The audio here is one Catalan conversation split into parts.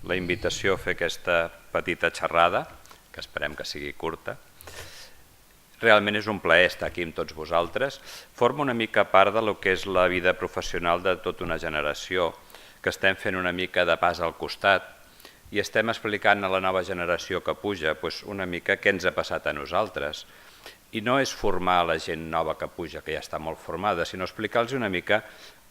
la invitació a fer aquesta petita xerrada, que esperem que sigui curta. Realment és un plaer estar aquí amb tots vosaltres. Forma una mica part de lo que és la vida professional de tota una generació, que estem fent una mica de pas al costat i estem explicant a la nova generació que puja una mica què ens ha passat a nosaltres. I no és formar la gent nova que puja, que ja està molt formada, sinó explicar-los una mica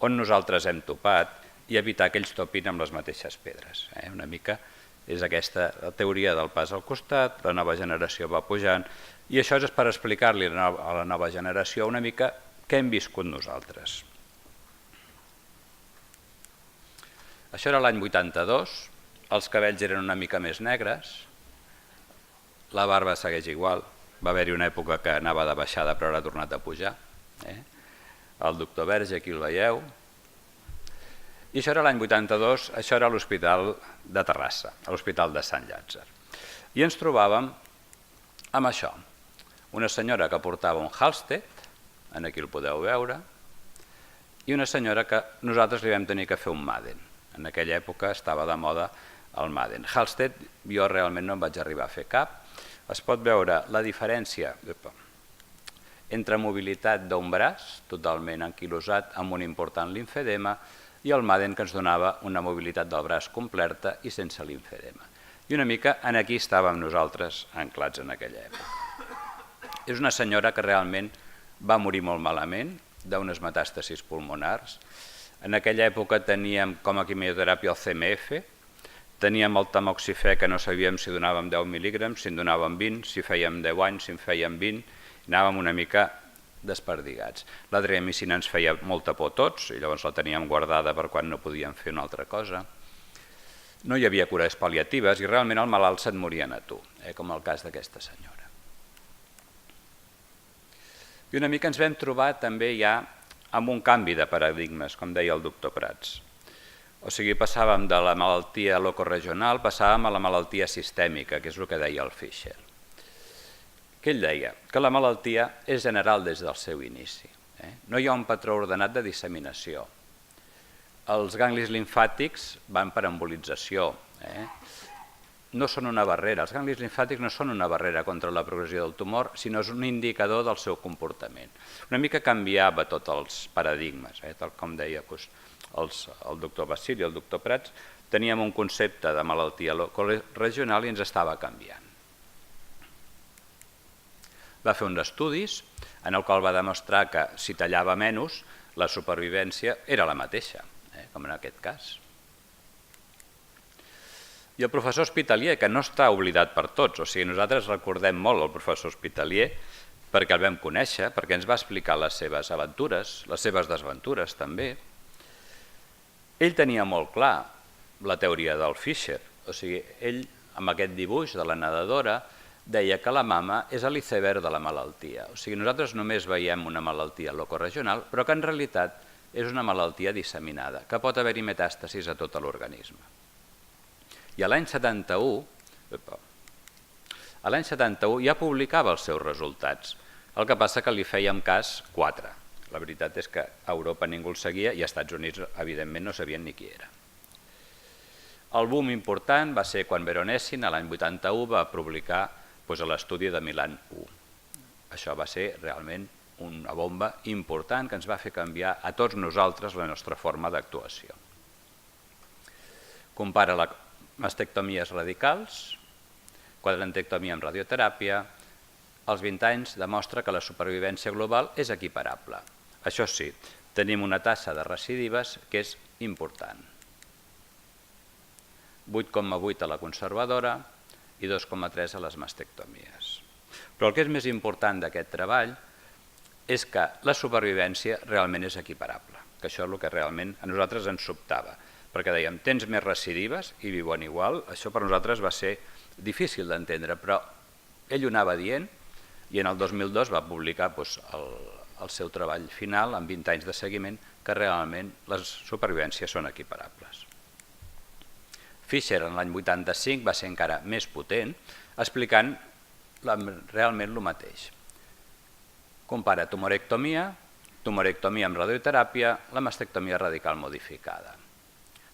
on nosaltres hem topat i evitar que ells topin amb les mateixes pedres. Una mica és aquesta la teoria del pas al costat, la nova generació va pujant, i això és per explicar-li a la nova generació una mica què hem viscut nosaltres. Això era l'any 82, els cabells eren una mica més negres, la barba segueix igual, va haver-hi una època que anava de baixada però ara ha tornat a pujar. El doctor Verge, aquí el veieu. I això era l'any 82, això era l'Hospital de Terrassa, l'Hospital de Sant Llàtzer. I ens trobàvem amb això, una senyora que portava un Halsted, aquí el podeu veure, i una senyora que nosaltres li vam tenir que fer un Madden. En aquella època estava de moda el Madden. Halsted jo realment no en vaig arribar a fer cap. Es pot veure la diferència entre mobilitat d'un braç, totalment anquilosat, amb un important limfedema, i el Madden que ens donava una mobilitat del braç completa i sense limfedema. I una mica aquí estàvem nosaltres anclats en aquella època. És una senyora que realment va morir molt malament d'unes metàstasis pulmonars. En aquella època teníem com a quimioteràpia el CMF, teníem el tamoxifè que no sabíem si donàvem 10 mil·lígrams, si en donàvem 20, si fèiem 10 anys, si en fèiem 20, anàvem una mica desperdigats. L'adriamicina ens feia molta por a tots i llavors la teníem guardada per quan no podíem fer una altra cosa. No hi havia cures pal·liatives i realment el malalt se't moria a tu, com el cas d'aquesta senyora. I una mica ens vam trobar també ja amb un canvi de paradigmes, com deia el doctor Prats. O sigui, passàvem de la malaltia locoregional, passàvem a la malaltia sistèmica, que és el que deia el Fischer. Què ell deia? Que la malaltia és general des del seu inici. No hi ha un patró ordenat de disseminació. Els ganglis limfàtics van per embolització. No són una barrera. Els ganglis limfàtics no són una barrera contra la progressió del tumor, sinó és un indicador del seu comportament. Una mica canviava tots els paradigmes, tal com deia el doctor Basili i el doctor Prats. Teníem un concepte de malaltia locoregional i ens estava canviant. Va fer uns estudis en el qual va demostrar que si tallava menys, la supervivència era la mateixa, com en aquest cas. I el professor Hospitalier, que no està oblidat per tots, o sigui, nosaltres recordem molt el professor Hospitalier perquè el vam conèixer, perquè ens va explicar les seves aventures, les seves desventures també. Ell tenia molt clar la teoria del Fischer, o sigui, ell amb aquest dibuix de la nedadora deia que la mama és l'iceberg de la malaltia. O sigui, nosaltres només veiem una malaltia locoregional, però que en realitat és una malaltia disseminada, que pot haver-hi metàstasis a tot l'organisme. I l'any 71 ja publicava els seus resultats, el que passa que li fèiem cas 4. La veritat és que a Europa ningú el seguia i als Estats Units, evidentment, no sabien ni qui era. El boom important va ser quan Veronèsin, l'any 81, va publicar l'estudi de Milan 1. Això va ser realment una bomba important que ens va fer canviar a tots nosaltres la nostra forma d'actuació. Compara les mastectomies radicals, quadrantectomia amb radioteràpia, als 20 anys demostra que la supervivència global és equiparable. Això sí, tenim una tassa de recidives que és important. 8,8 a la conservadora i 2,3 a les mastectomies. Però el que és més important d'aquest treball és que la supervivència realment és equiparable, que això és el que realment a nosaltres ens sobtava, perquè dèiem, tens més recidives i viuen igual, això per nosaltres va ser difícil d'entendre, però ell ho anava dient i en el 2002 va publicar el seu treball final, amb 20 anys de seguiment, que realment les supervivències són equiparables. Fischer en l'any 85 va ser encara més potent, explicant realment el mateix. Compara tumorectomia amb radioteràpia, la mastectomia radical modificada.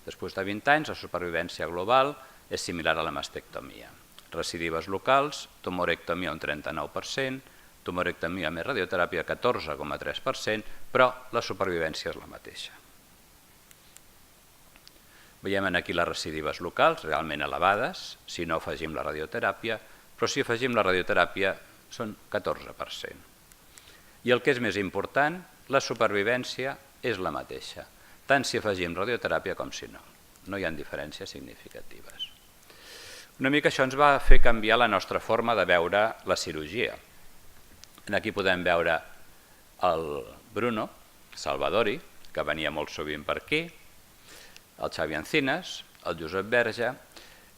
Després de 20 anys, la supervivència global és similar a la mastectomia. Recidives locals, tumorectomia un 39%, tumorectomia més radioteràpia 14,3%, però la supervivència és la mateixa. Veiem aquí les recidives locals, realment elevades, si no afegim la radioteràpia, però si afegim la radioteràpia són 14%. I el que és més important, la supervivència és la mateixa, tant si afegim radioteràpia com si no. No hi ha diferències significatives. Una mica això ens va fer canviar la nostra forma de veure la cirurgia. Aquí podem veure el Bruno Salvadori, que venia molt sovint per aquí, el Xavi Encinas, el Josep Verge,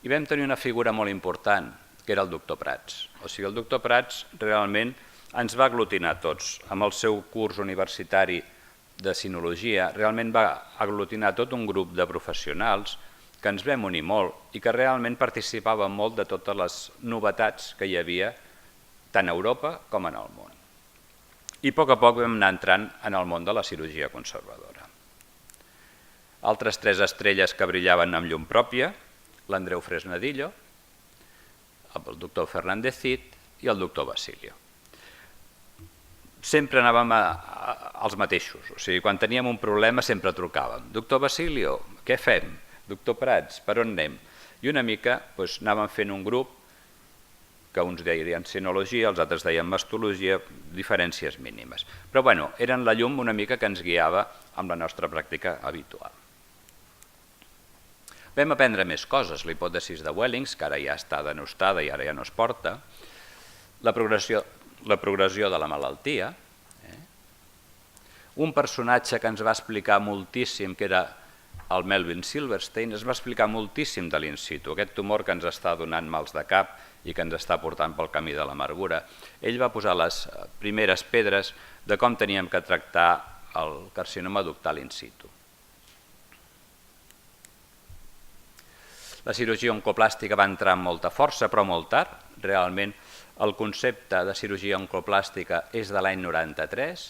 i vam tenir una figura molt important, que era el doctor Prats. O sigui, el doctor Prats realment ens va aglutinar tots. Amb el seu curs universitari de sinologia, realment va aglutinar tot un grup de professionals que ens vam unir molt i que realment participaven molt de totes les novetats que hi havia tant a Europa com en el món. I a poc vam anar entrant en el món de la cirurgia conservadora. Altres 3 estrelles que brillaven amb llum pròpia, l'Andreu Fresnadillo, el doctor Fernández Cid i el doctor Basilio. Sempre anàvem als mateixos, o sigui, quan teníem un problema sempre trucàvem. Doctor Basilio, què fem? Doctor Prats, per on anem? I una mica anàvem fent un grup que uns deien sinologia, els altres deien mastologia, diferències mínimes. Però bueno, eren la llum una mica que ens guiava amb la nostra pràctica habitual. Vam aprendre més coses, la hipòtesi de Wellings, que ara ja està denostada i ara ja no es porta, la progressió de la malaltia, un personatge que ens va explicar moltíssim, que era el Melvin Silverstein, es va explicar moltíssim de l'in situ, aquest tumor que ens està donant mals de cap i que ens està portant pel camí de l'amargura. Ell va posar les primeres pedres de com teníem que tractar el carcinoma ductal in situ. La cirurgia oncoplàstica va entrar amb molta força, però molt tard. Realment el concepte de cirurgia oncoplàstica és de l'any 93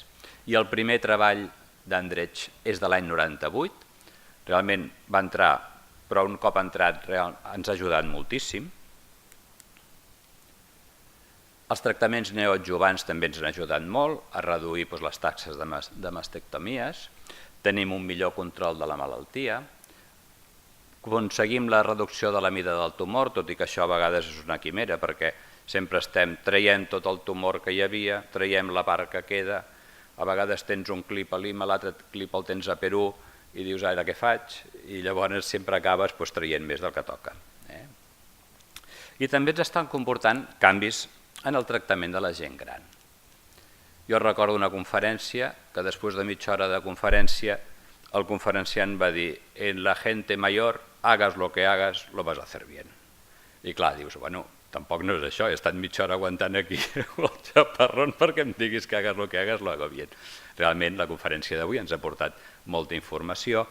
i el primer treball d'Andrech és de l'any 98. Realment va entrar, però un cop entrat ens ha ajudat moltíssim. Els tractaments neoadjuvants també ens han ajudat molt a reduir les taxes de mastectomies. Tenim un millor control de la malaltia. Aconseguim la reducció de la mida del tumor, tot i que això a vegades és una quimera, perquè sempre estem traient tot el tumor que hi havia, traiem la part que queda, a vegades tens un clip a Lima, l'altre clip el tens a Perú, i dius, ara què faig? I llavors sempre acabes traient més del que toca. I també ens estan comportant canvis en el tractament de la gent gran. Jo recordo una conferència que després de mitja hora de conferència el conferenciant va dir, en la gente mayor, hagas lo que hagas, lo vas a hacer bien. I clar, dius, bueno, tampoc no és això, he estat mitja hora aguantant aquí el xaparrón perquè em diguis que hagas lo que hagas, lo hago bien. Realment la conferència d'avui ens ha portat molta informació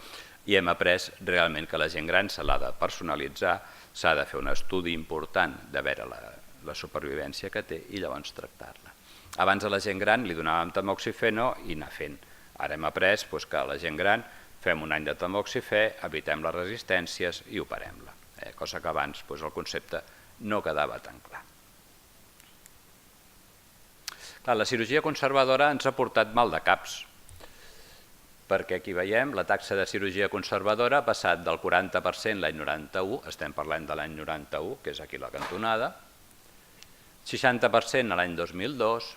i hem après realment que la gent gran se l'ha de personalitzar, s'ha de fer un estudi important de veure la supervivència que té i llavors tractar-la. Abans a la gent gran li donàvem tamoxifeno i anar fent. Ara hem après que a la gent gran fem un any de tamoxifè, evitem les resistències i operem-la, cosa que abans el concepte no quedava tan clar. La cirurgia conservadora ens ha portat mal de caps, perquè aquí veiem la taxa de cirurgia conservadora ha passat del 40% l'any 91, estem parlant de l'any 91, que és aquí la cantonada, 60% l'any 2002,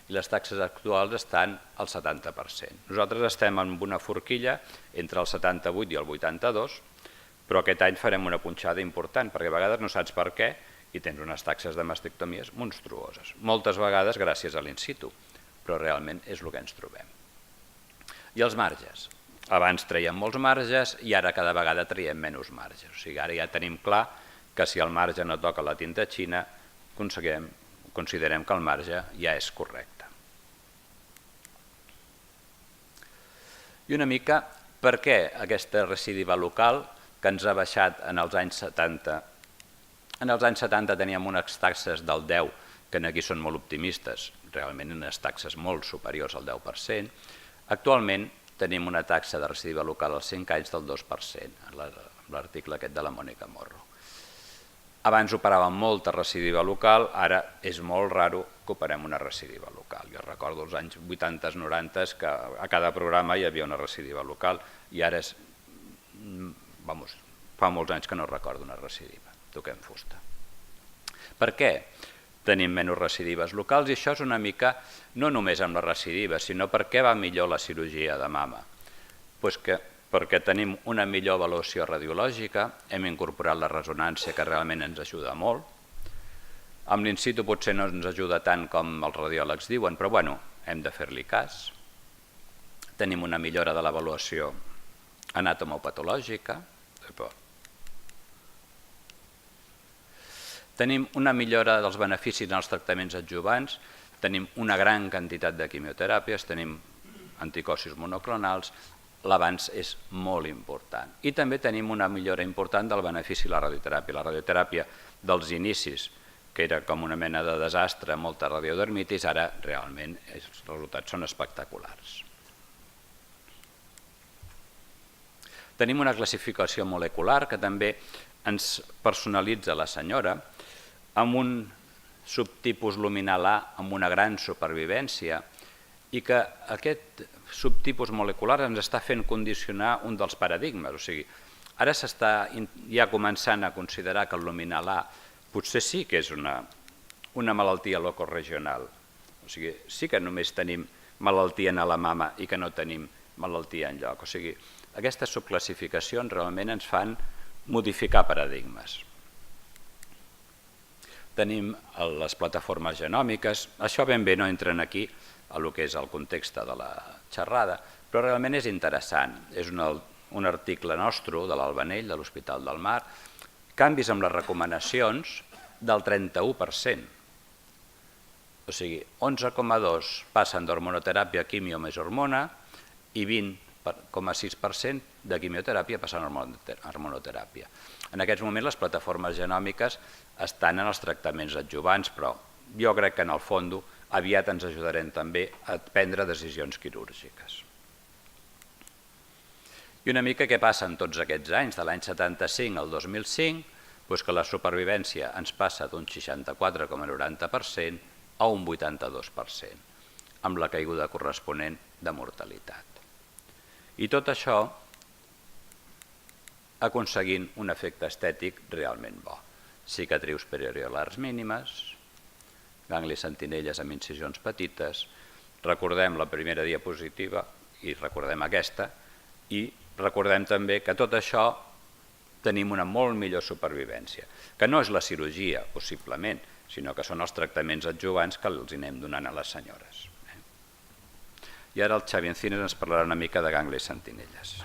i les taxes actuals estan al 70%. Nosaltres estem en una forquilla entre el 78 i el 82, però aquest any farem una punxada important, perquè a vegades no saps per què i tens unes taxes de mastectomies monstruoses. Moltes vegades gràcies a l'in situ, però realment és el que ens trobem. I els marges. Abans traiem molts marges i ara cada vegada traiem menys marges. O sigui, ara ja tenim clar que si el marge no toca la tinta xina, considerem que el marge ja és correcte. I una mica per què aquesta recidiva local que ens ha baixat en els anys 70. En els anys 70 teníem unes taxes del 10, que aquí són molt optimistes, realment unes taxes molt superiors al 10%. Actualment tenim una taxa de recidiva local als 5 anys del 2%, l'article aquest de la Mònica Morro. Abans operàvem molta recidiva local, ara és molt raro que operem una recidiva local. Jo recordo els anys 80, 90 que a cada programa hi havia una recidiva local i ara és, fa molts anys que no recordo una recidiva, toquem fusta. Per què tenim menys recidives locals? I això és una mica, no només amb la recidiva, sinó per què va millor la cirurgia de mama. Perquè tenim una millor avaluació radiològica, hem incorporat la ressonància que realment ens ajuda molt. Amb l'in situ potser no ens ajuda tant com els radiòlegs diuen, però bueno, hem de fer-li cas. Tenim una millora de l'avaluació anatomopatològica. Tenim una millora dels beneficis en els tractaments adjuvants, tenim una gran quantitat de quimioteràpies, tenim anticossos monoclonals, l'avanç és molt important. I també tenim una millora important del benefici de la radioteràpia. La radioteràpia dels inicis, que era com una mena de desastre, molta radiodermitis, ara realment els resultats són espectaculars. Tenim una classificació molecular que també ens personalitza la senyora, amb un subtipus luminal A amb una gran supervivència i que aquest subtipus molecular ens està fent condicionar un dels paradigmes. O sigui, ara s'està ja començant a considerar que el luminal A potser sí que és una malaltia locoregional. O sigui, sí que només tenim malaltia a la mama i que no tenim malaltia enlloc. O sigui, aquestes subclassificacions realment ens fan modificar paradigmes. Tenim les plataformes genòmiques, això ben bé no entren aquí a el que és el context de la xerrada, però realment és interessant. És un article nostre de l'Albanell, de l'Hospital del Mar, canvis amb les recomanacions del 31%. O sigui, 11,2% passen d'hormonoteràpia a quimio més hormona i 20,6% de quimioteràpia passen a hormonoteràpia. En aquests moments les plataformes genòmiques estan en els tractaments adjuvants, però jo crec que en el fons aviat ens ajudarem també a prendre decisions quirúrgiques. I una mica què passa en tots aquests anys, de l'any 75 al 2005, doncs que la supervivència ens passa d'un 64,90% a un 82%, amb la caiguda corresponent de mortalitat. I tot això aconseguint un efecte estètic realment bo. Cicatrius periorulars mínimes, ganglis sentinelles amb incisions petites, recordem la primera diapositiva i recordem aquesta, i recordem també que tot això tenim una molt millor supervivència, que no és la cirurgia, possiblement, sinó que són els tractaments adjuvants que els anem donant a les senyores. I ara el Xavi Encinas ens parlarà una mica de ganglis sentinelles.